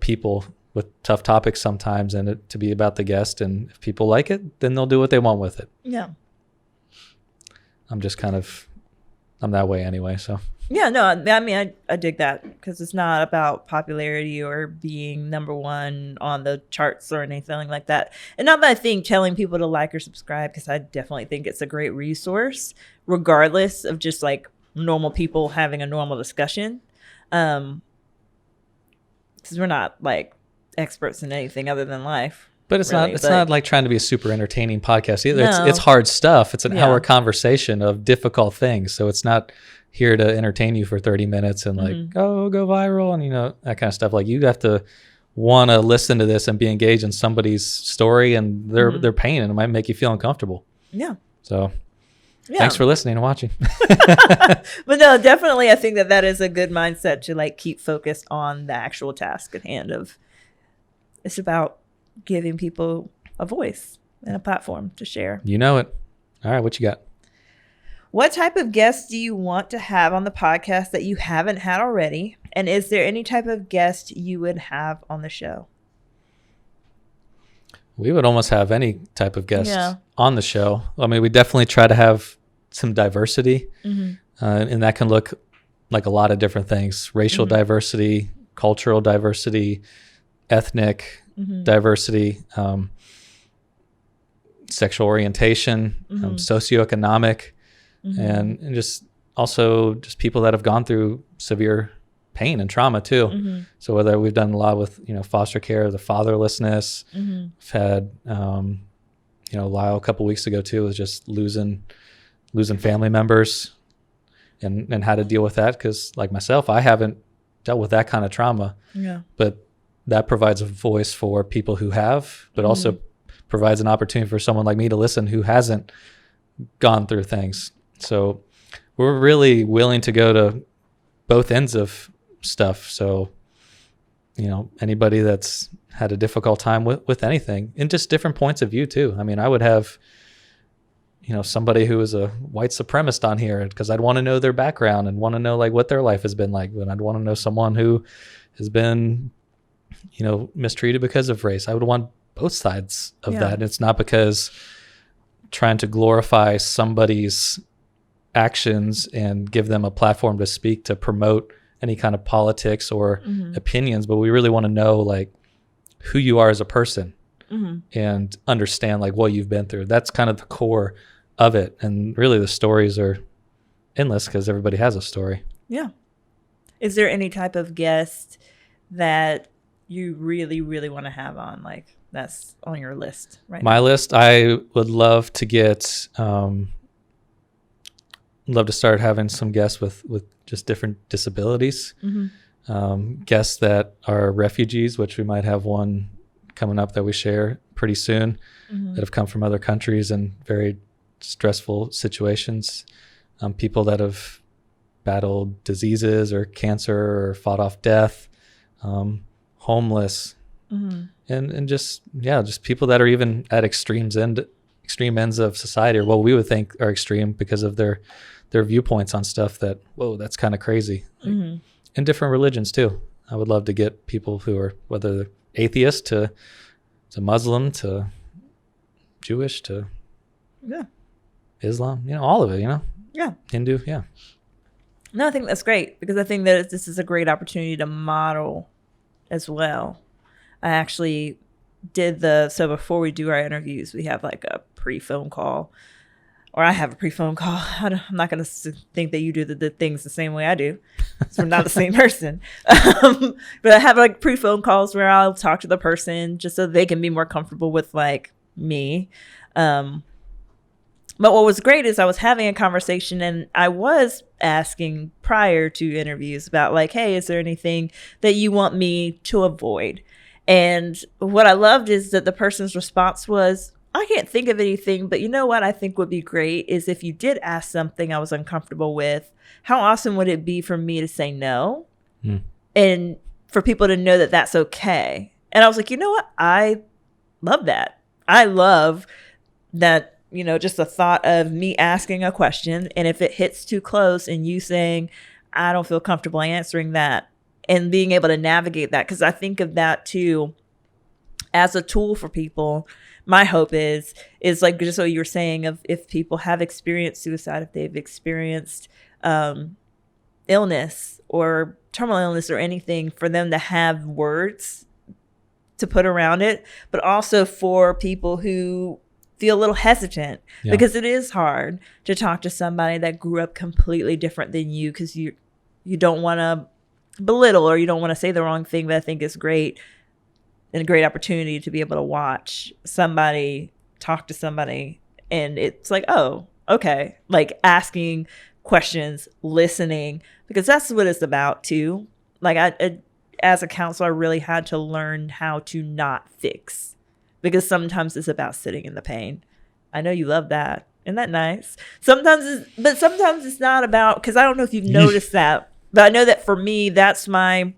people with tough topics sometimes, and it to be about the guest. And if people like it, then they'll do what they want with it. Yeah. I'm that way anyway. So yeah, no, I mean, I dig that, because it's not about popularity or being number one on the charts or anything like that. And not that I think telling people to like or subscribe, because I definitely think it's a great resource, regardless of just like normal people having a normal discussion. Because we're not like experts in anything other than life. But it's really, not like trying to be a super entertaining podcast either. No. It's hard stuff. It's an hour conversation of difficult things. So it's not here to entertain you for 30 minutes and like, go viral and that kind of stuff. Like, you have to want to listen to this and be engaged in somebody's story and their pain, and it might make you feel uncomfortable. Yeah. So thanks for listening and watching. But no, definitely I think that is a good mindset to like keep focused on the actual task at hand. It's about giving people a voice and a platform to share. You know it. All right, what you got? What type of guests do you want to have on the podcast that you haven't had already? And is there any type of guest you would have on the show? We would almost have any type of guest Yeah. on the show. I mean, we definitely try to have some diversity, and that can look like a lot of different things: racial diversity, cultural diversity, ethnic diversity, sexual orientation, socioeconomic, and just also just people that have gone through severe pain and trauma too. So whether we've done a lot with, foster care, the fatherlessness, we've had, Lyle a couple weeks ago too, was just losing family members and how to deal with that. Cause like myself, I haven't dealt with that kind of trauma, but that provides a voice for people who have, but also provides an opportunity for someone like me to listen who hasn't gone through things. So we're really willing to go to both ends of stuff. So, anybody that's had a difficult time with anything, and just different points of view too. I mean, I would have, somebody who is a white supremacist on here because I'd want to know their background and want to know like what their life has been like. But I'd want to know someone who has been, mistreated because of race. I would want both sides of that. And it's not because trying to glorify somebody's actions and give them a platform to speak to promote any kind of politics or opinions, but we really want to know like who you are as a person and understand like what you've been through. That's kind of the core of it. And really the stories are endless because everybody has a story. Yeah. Is there any type of guest that you really, really want to have on, like that's on your list right My now? list, I would love to get love to start having some guests with just different disabilities, guests that are refugees, which we might have one coming up that we share pretty soon, that have come from other countries and very stressful situations, people that have battled diseases or cancer or fought off death, homeless, and just people that are even at extreme ends of society, or what we would think are extreme because of their viewpoints on stuff that, whoa, that's kind of crazy. Like, in different religions too. I would love to get people who are, whether they're atheist to Muslim to Jewish to Islam, all of it, Hindu. Yeah. No, I think that's great because I think that this is a great opportunity to model as well. I actually so before we do our interviews, we have like a pre-phone call, or I have a pre-phone call. I'm not going to think that you do the things the same way I do. So we're not the same person. But I have like pre-phone calls where I'll talk to the person just so they can be more comfortable with like me. But what was great is I was having a conversation and I was asking prior to interviews about like, hey, is there anything that you want me to avoid? And what I loved is that the person's response was, I can't think of anything, but you know what I think would be great is if you did ask something I was uncomfortable with, how awesome would it be for me to say no? And for people to know that that's okay. And I was like, you know what? I love that. I love that, just the thought of me asking a question. And if it hits too close and you saying, I don't feel comfortable answering that, and being able to navigate that, because I think of that too as a tool for people. My hope is like just what you were saying of if people have experienced suicide, if they've experienced illness or terminal illness or anything, for them to have words to put around it, but also for people who feel a little hesitant because it is hard to talk to somebody that grew up completely different than you, because you don't want to belittle or you don't want to say the wrong thing. But I think it's great and a great opportunity to be able to watch somebody talk to somebody and it's like, oh, okay, like asking questions, listening, because that's what it's about too. Like as a counselor, I really had to learn how to not fix, because sometimes it's about sitting in the pain. I know you love that. Isn't that nice? Sometimes it's not about, because I don't know if you've noticed that, but I know that for me, that's my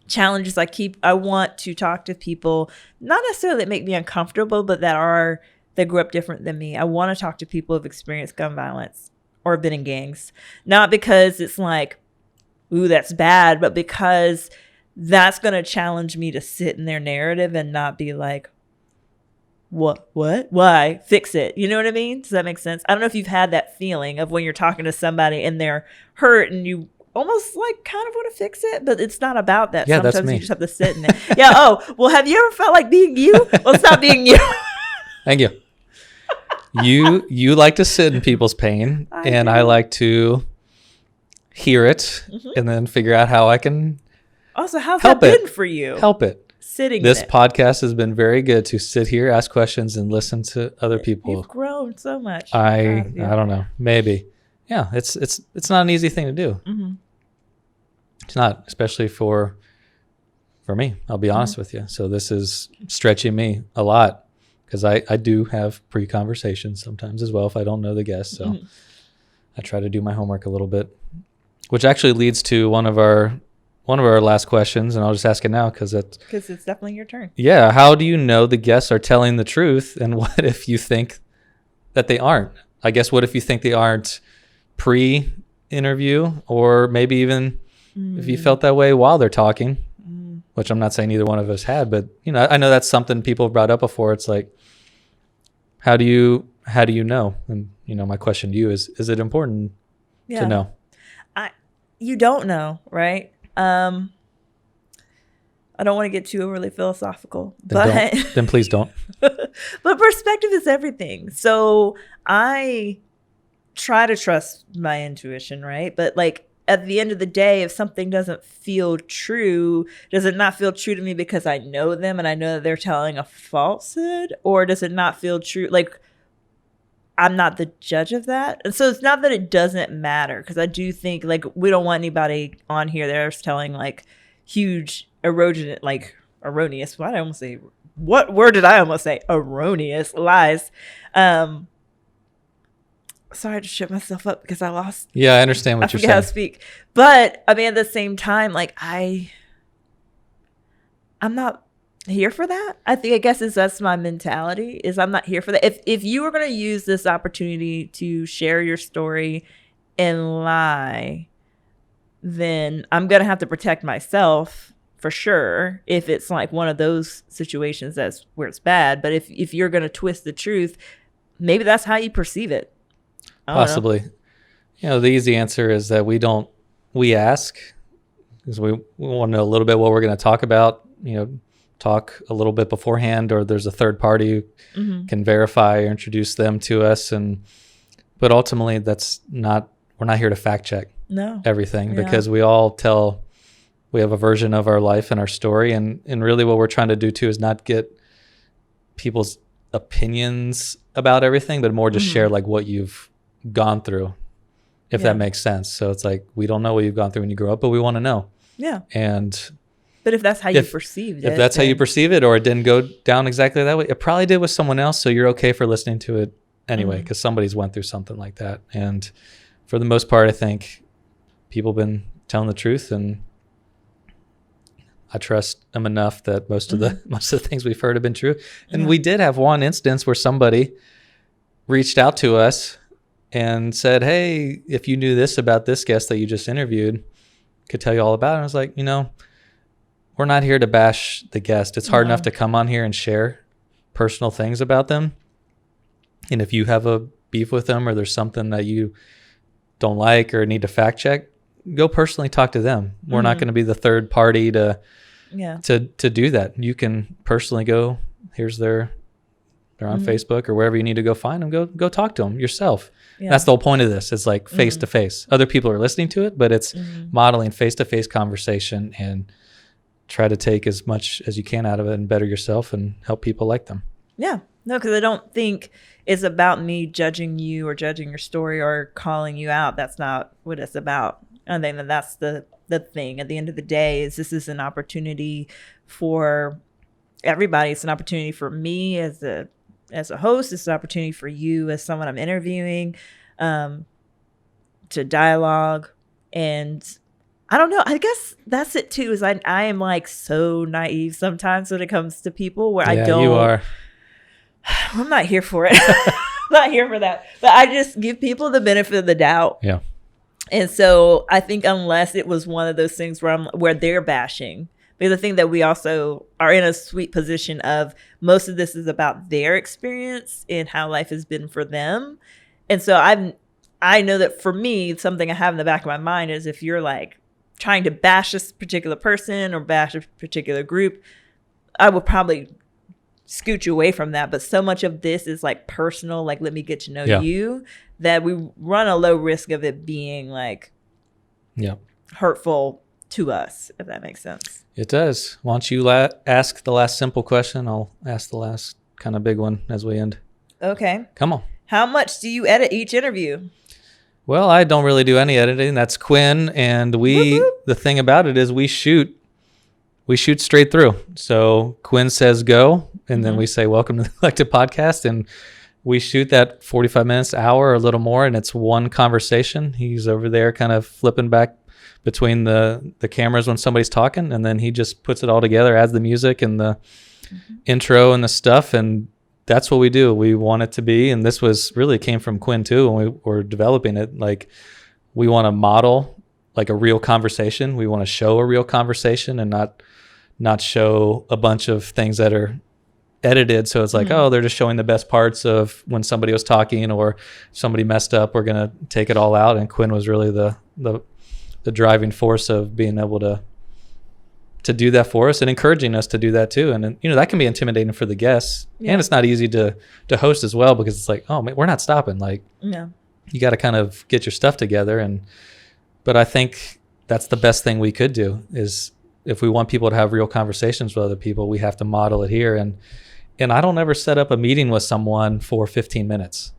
challenge is I want to talk to people, not necessarily that make me uncomfortable, but that grew up different than me. I want to talk to people who've experienced gun violence or been in gangs, not because it's like ooh, that's bad, but because that's going to challenge me to sit in their narrative and not be like, what, why, fix it. You know what I mean? Does that make sense? I don't know if you've had that feeling of when you're talking to somebody and they're hurt and you almost like kind of want to fix it, but it's not about that. Yeah, Sometimes that's me. you just have to sit in it. Yeah. Oh, well, have you ever felt like being you? Well, stop being you. Thank you. You like to sit in people's pain, and I like to hear it and then figure out how I can Also, how's help that it. been for you? help it. Sitting This in it. podcast has been very good to sit here, ask questions, and listen to other people. You've grown so much. I don't know. Maybe. Yeah, it's not an easy thing to do. Mhm. It's not, especially for me. I'll be honest with you. So this is stretching me a lot because I do have pre-conversations sometimes as well if I don't know the guest. So I try to do my homework a little bit, which actually leads to one of our last questions, and I'll just ask it now because it's definitely your turn. yeah. How do you know the guests are telling the truth, and what if you think that they aren't? I guess what if you think they aren't pre-interview, or maybe even if you felt that way while they're talking, which I'm not saying either one of us had, but I know that's something people have brought up before. It's like, how do you know? And my question to you is it important to know? You don't know, right? I don't want to get too overly philosophical, Then please don't. but perspective is everything. So I try to trust my intuition, right? But like at the end of the day, if something doesn't feel true, does it not feel true to me because I know them and I know that they're telling a falsehood? Or does it not feel true? Like, I'm not the judge of that. And so it's not that it doesn't matter, because I do think like we don't want anybody on here that's telling like huge erosion, like erroneous. Why did I almost say, what word did I almost say? Erroneous lies. Sorry to shut myself up because I lost. Yeah, I understand what I you're forget how to saying. speak. But I mean, at the same time, like I'm not here for that. I guess that's my mentality, is I'm not here for that. If you were going to use this opportunity to share your story and lie, then I'm going to have to protect myself for sure. If it's like one of those situations that's where it's bad. But if you're going to twist the truth, maybe that's how you perceive it. Possibly. The easy answer is that we ask because we want to know a little bit what we're going to talk about, talk a little bit beforehand, or there's a third party who can verify or introduce them to us. But ultimately we're not here to fact check everything, because we have a version of our life and our story. And really what we're trying to do too is not get people's opinions about everything, but more just share like what you've gone through, if that makes sense. So it's like, we don't know what you've gone through when you grew up, but we want to know. Yeah. But if that's how you perceived it. If that's how you perceive it, or it didn't go down exactly that way, it probably did with someone else. So you're okay for listening to it anyway, because somebody's went through something like that. And for the most part, I think people have been telling the truth, and I trust them enough that most of the things we've heard have been true. And we did have one instance where somebody reached out to us and said, hey, if you knew this about this guest that you just interviewed, could tell you all about it. And I was like, we're not here to bash the guest. It's hard enough to come on here and share personal things about them. And if you have a beef with them, or there's something that you don't like or need to fact check, go personally talk to them. We're not going to be the third party to do that. You can personally go, they're on Facebook or wherever you need to go find them. Go talk to them yourself. Yeah. That's the whole point of this. It's like face to face. Other people are listening to it, but it's modeling face to face conversation, and try to take as much as you can out of it and better yourself and help people like them. Yeah. No, because I don't think it's about me judging you or judging your story or calling you out. That's not what it's about. I think that's the thing. At the end of the day, is this is an opportunity for everybody. It's an opportunity for me as a host. It's an opportunity for you as someone I'm interviewing, to dialogue. And I don't know, I guess that's it too, is I am like so naive sometimes when it comes to people, where you are. I'm not here for it. Not here for that. But I just give people the benefit of the doubt. Yeah. And so I think unless it was one of those things where they're bashing, because I think that we also are in a sweet position of most of this is about their experience and how life has been for them. And so I know that for me, something I have in the back of my mind is if you're like trying to bash this particular person or bash a particular group, I would probably scoot you away from that. But so much of this is like personal, like let me get to know you, that we run a low risk of it being like hurtful to us, if that makes sense. It does. Why don't you ask the last simple question? I'll ask the last kind of big one as we end. Okay. Come on. How much do you edit each interview? Well, I don't really do any editing. That's Quinn. And the thing about it is we shoot straight through. So Quinn says go, and then we say, welcome to the Neglected Podcast. And we shoot that 45 minutes, hour, or a little more, and it's one conversation. He's over there kind of flipping back between the cameras when somebody's talking, and then he just puts it all together, adds the music and the intro and the stuff, and that's what we do. We want it to be, and this came from Quinn too when we were developing it. Like, we want to model like a real conversation. We want to show a real conversation and not show a bunch of things that are edited. So it's like, oh, they're just showing the best parts of when somebody was talking, or somebody messed up, we're going to take it all out. And Quinn was really the driving force of being able to do that for us and encouraging us to do that too. And that can be intimidating for the guests, and it's not easy to host as well, because it's like, oh man, we're not stopping. Like, you got to kind of get your stuff together. But I think that's the best thing we could do, is if we want people to have real conversations with other people, we have to model it here. And I don't ever set up a meeting with someone for 15 minutes.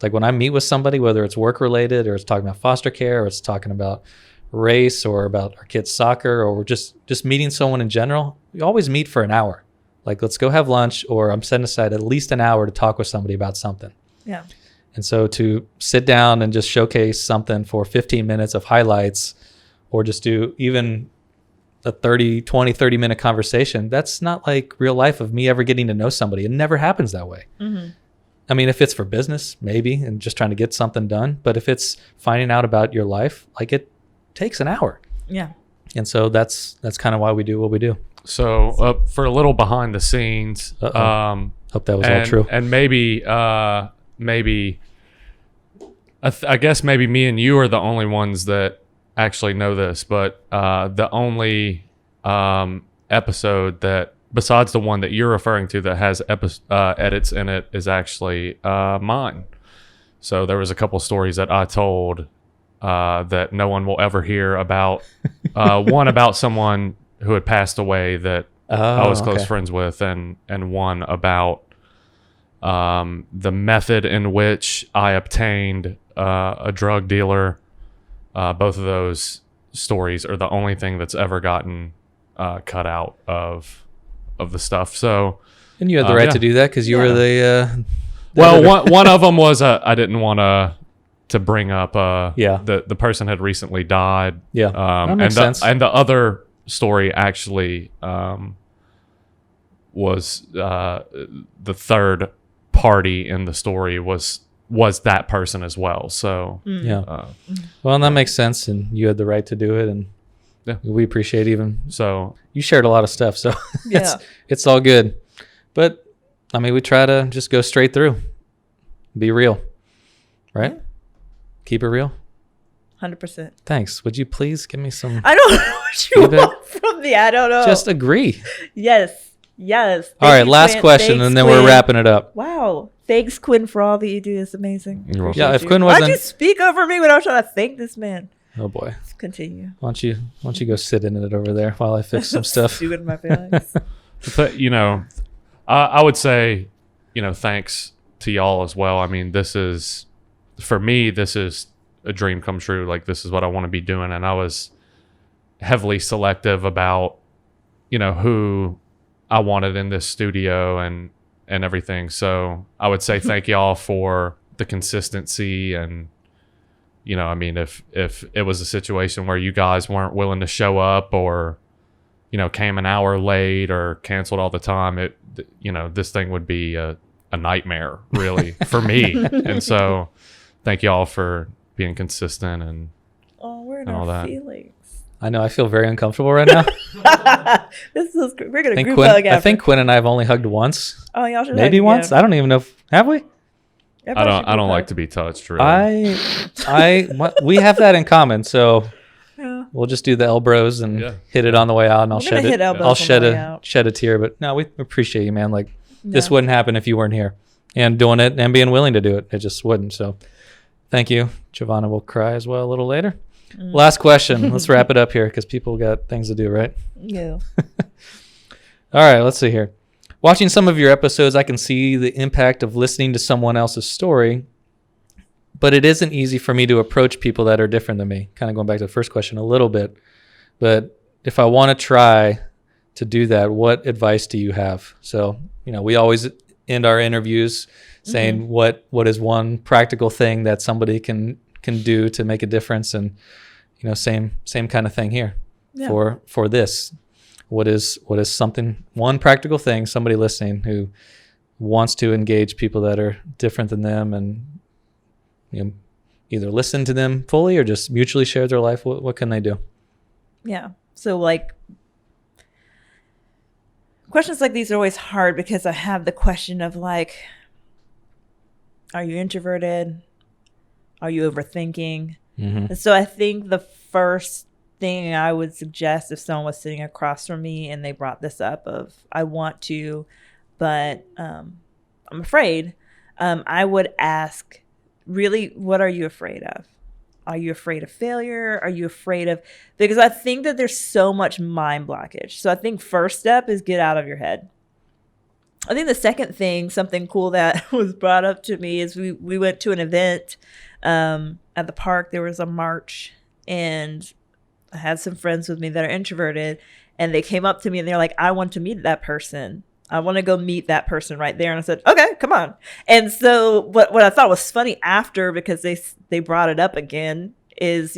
Like, when I meet with somebody, whether it's work related or it's talking about foster care or it's talking about race or about our kids' soccer, or we're just meeting someone in general, we always meet for an hour. Like, let's go have lunch, or I'm setting aside at least an hour to talk with somebody about something. Yeah. And so to sit down and just showcase something for 15 minutes of highlights, or just do even a 30 minute conversation, that's not like real life of me ever getting to know somebody. It never happens that way. I mean, if it's for business, maybe, and just trying to get something done. But if it's finding out about your life, like, it takes an hour. Yeah. And so that's kind of why we do what we do. So for a little behind the scenes, hope that was all true. And maybe I guess maybe me and you are the only ones that actually know this, but the only episode that, besides the one that you're referring to, that has edits in it, is actually mine. So there was a couple stories that I told that no one will ever hear about. One about someone who had passed away that I was close friends with, and one about the method in which I obtained a drug dealer. Both of those stories are the only thing that's ever gotten cut out of the stuff. So, and you had the right to do that, because you were the well, one of them was I didn't want to bring up the person had recently died. That makes sense. And the other story actually was the third party in the story was that person as well. So well, and that makes sense, and you had the right to do it, and we appreciate so you shared a lot of stuff, so it's all good. But I mean, we try to just go straight through, be real, right? Keep it real. 100%. Thanks. Would you please give me some? I don't know what you want from me. I don't know. Just agree. Yes. All right, last question, and then we're wrapping it up. Wow. Thanks, Quinn, for all that you do. It's amazing. Yeah, if Quinn wasn't... Why'd you speak over me when I was trying to thank this man? Oh, boy. Let's continue. Why don't you go sit in it over there while I fix some stuff? Stewing my feelings. But, I would say, thanks to y'all as well. I mean, for me, this is a dream come true. Like, this is what I want to be doing. And I was heavily selective about, who I wanted in this studio and everything. So I would say thank y'all for the consistency. And, I mean, if it was a situation where you guys weren't willing to show up, or, came an hour late or canceled all the time, this thing would be a nightmare, really, for me. And so thank y'all for being consistent and hurt and all our that. feelings. I know. I feel very uncomfortable right now. We're gonna group hug after. I think Quinn and I have only hugged once. Oh, y'all should Maybe hug once. again. I don't even know. Have we? I don't like to be touched, really. We have that in common. So Yeah. we'll just do the elbows and hit it on the way out, and I'll We're gonna shed hit it. elbows I'll on shed the way a out. shed a tear. But no, we appreciate you, man. Like this No. wouldn't happen if you weren't here and doing it and being willing to do it. It just wouldn't. So thank you. Jovanna will cry as well a little later. Last question. Let's wrap it up here because people got things to do, right? Yeah. All right, let's see here. Watching some of your episodes, I can see the impact of listening to someone else's story, but it isn't easy for me to approach people that are different than me. Kind of going back to the first question a little bit. But if I want to try to do that, what advice do you have? So, we always end our interviews saying what is one practical thing that somebody can do to make a difference, and same kind of thing here. Yeah. For this, what is something, one practical thing, somebody listening who wants to engage people that are different than them, and either listen to them fully or just mutually share their life. What can they do? Yeah. So questions like these are always hard because I have the question of are you introverted? Are you overthinking? And so I think the first thing I would suggest if someone was sitting across from me and they brought this up of, I want to, but I'm afraid, I would ask, really, what are you afraid of? Are you afraid of failure? Are you afraid of, because I think that there's so much mind blockage. So I think first step is get out of your head. I think the second thing, something cool that was brought up to me, is we went to an event at the park. There was a march, and I had some friends with me that are introverted, and they came up to me and they're like, I want to meet that person. I want to go meet that person right there. And I said, okay, come on. And so what I thought was funny after, because they brought it up again, is,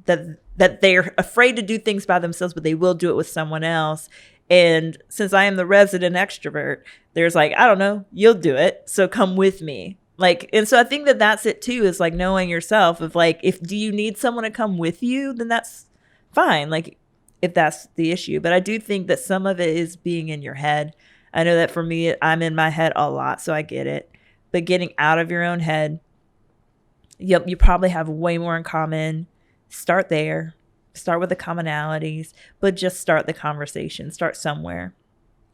that they're afraid to do things by themselves, but they will do it with someone else. And since I am the resident extrovert, there's I don't know, you'll do it. So come with me. And so I think that that's it too, is knowing yourself of do you need someone to come with you, then that's fine. If that's the issue. But I do think that some of it is being in your head. I know that for me, I'm in my head a lot, so I get it. But getting out of your own head, you probably have way more in common. Start there. Start with the commonalities, but just start the conversation. Start somewhere.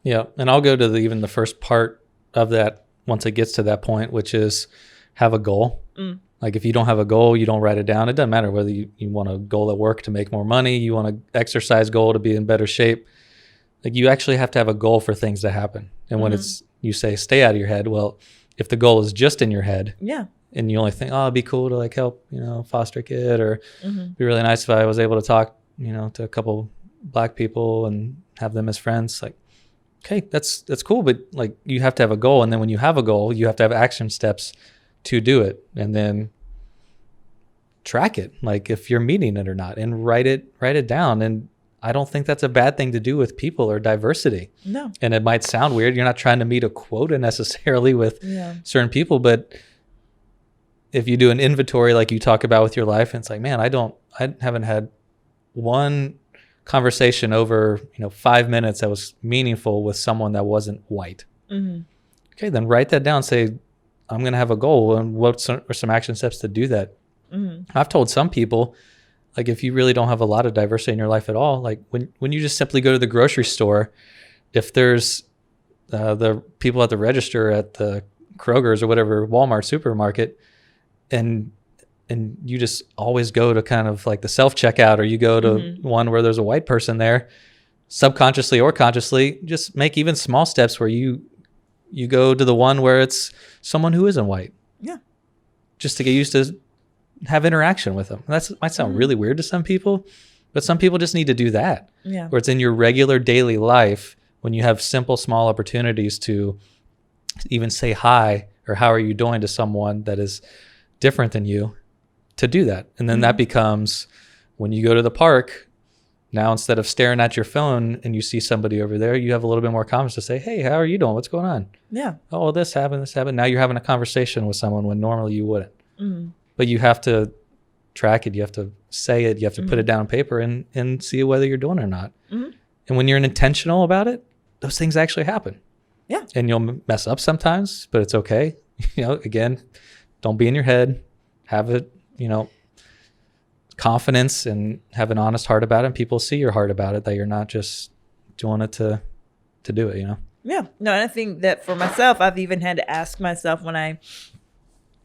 Yeah, and I'll go to even the first part of that once it gets to that point, which is have a goal. If you don't have a goal, you don't write it down. It doesn't matter whether you want a goal at work to make more money, you want an exercise goal to be in better shape. You actually have to have a goal for things to happen. And when you say stay out of your head, well, if the goal is just in your head, and you only think, oh, it'd be cool to help, foster a kid, or it'd be really nice if I was able to talk, to a couple Black people and have them as friends. Okay, that's cool. But you have to have a goal. And then when you have a goal, you have to have action steps to do it, and then track it. If you're meeting it or not, and write it down. And I don't think that's a bad thing to do with people or diversity. No. And it might sound weird. You're not trying to meet a quota necessarily with certain people, but if you do an inventory like you talk about with your life, and it's man, I haven't had one conversation over 5 minutes that was meaningful with someone that wasn't white. Okay, then write that down. Say, I'm going to have a goal, and what are some action steps to do that? I've told some people, if you really don't have a lot of diversity in your life at all, when you just simply go to the grocery store, if there's the people at the register at the Kroger's or whatever Walmart supermarket, and you just always go to kind of the self-checkout, or you go to one where there's a white person there, subconsciously or consciously, just make even small steps where you go to the one where it's someone who isn't white. Yeah. Just to get used to have interaction with them. That might sound really weird to some people, but some people just need to do that. Yeah. Where it's in your regular daily life, when you have simple, small opportunities to even say hi or how are you doing to someone that is different than you, to do that. And then that becomes, when you go to the park, now instead of staring at your phone and you see somebody over there, you have a little bit more confidence to say, hey, how are you doing? What's going on? Yeah. Oh, well, this happened. Now you're having a conversation with someone when normally you wouldn't. But you have to track it. You have to say it. You have to put it down on paper and see whether you're doing it or not. And when you're intentional about it, those things actually happen. Yeah. And you'll mess up sometimes, but it's okay. Again, don't be in your head. Have it, confidence and have an honest heart about it. And people see your heart about it, that you're not just doing it to do it, Yeah. No, and I think that for myself, I've even had to ask myself when I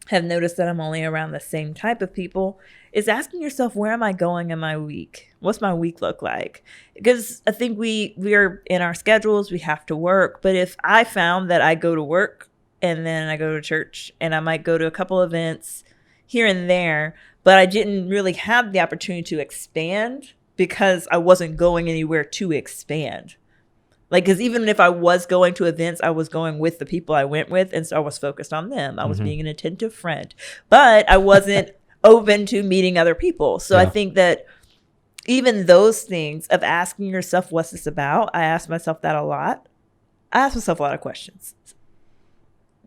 have noticed that I'm only around the same type of people, is asking yourself, where am I going in my week? What's my week look like? Because I think we are in our schedules, we have to work. But if I found that I go to work and then I go to church and I might go to a couple events here and there, but I didn't really have the opportunity to expand because I wasn't going anywhere to expand. Like, because even if I was going to events, I was going with the people I went with. And so I was focused on them. I was being an attentive friend, but I wasn't open to meeting other people. So I think that even those things of asking yourself, what's this about? I ask myself that a lot. I ask myself a lot of questions.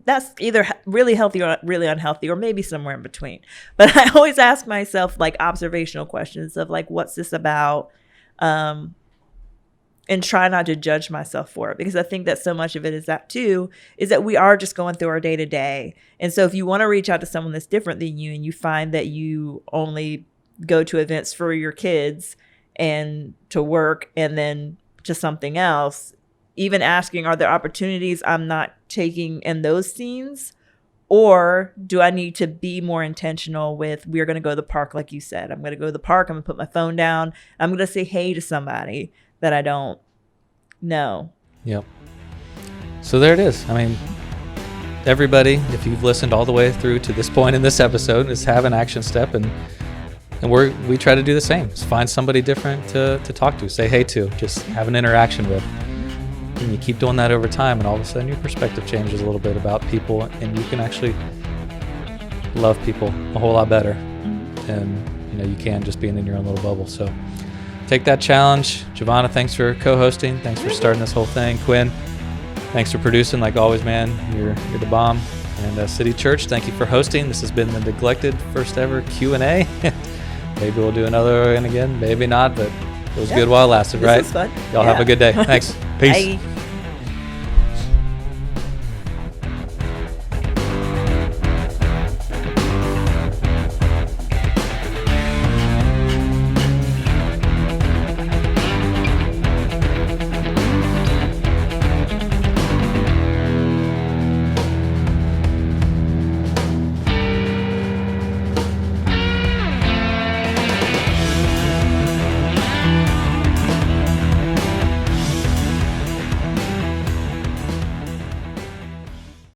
That's either really healthy or really unhealthy, or maybe somewhere in between. But I always ask myself like observational questions of like, what's this about? And try not to judge myself for it, because I think that so much of it is that we are just going through our day to day. And so if you want to reach out to someone that's different than you and you find that you only go to events for your kids and to work and then to something else, even asking, are there opportunities I'm not taking in those scenes? Or do I need to be more intentional with, we're going to go to the park, like you said. I'm going to go to the park. I'm going to put my phone down. I'm going to say hey to somebody that I don't know. Yep. So there it is. I mean, everybody, if you've listened all the way through to this point in this episode, is have an action step, and we try to do the same. Just find somebody different to talk to, say hey to, just have an interaction with. And you keep doing that over time, and all of a sudden your perspective changes a little bit about people, and you can actually love people a whole lot better than you can just being in your own little bubble. So take that challenge. Jovanna, thanks for co-hosting. Thanks for starting this whole thing. Quinn, thanks for producing. Like always, man, you're the bomb. And City Church, thank you for hosting. This has been the Neglected first ever Q&A. Maybe we'll do another one again, maybe not, but it was good while it lasted, right? This was fun. Y'all have a good day. Thanks. Peace. Bye.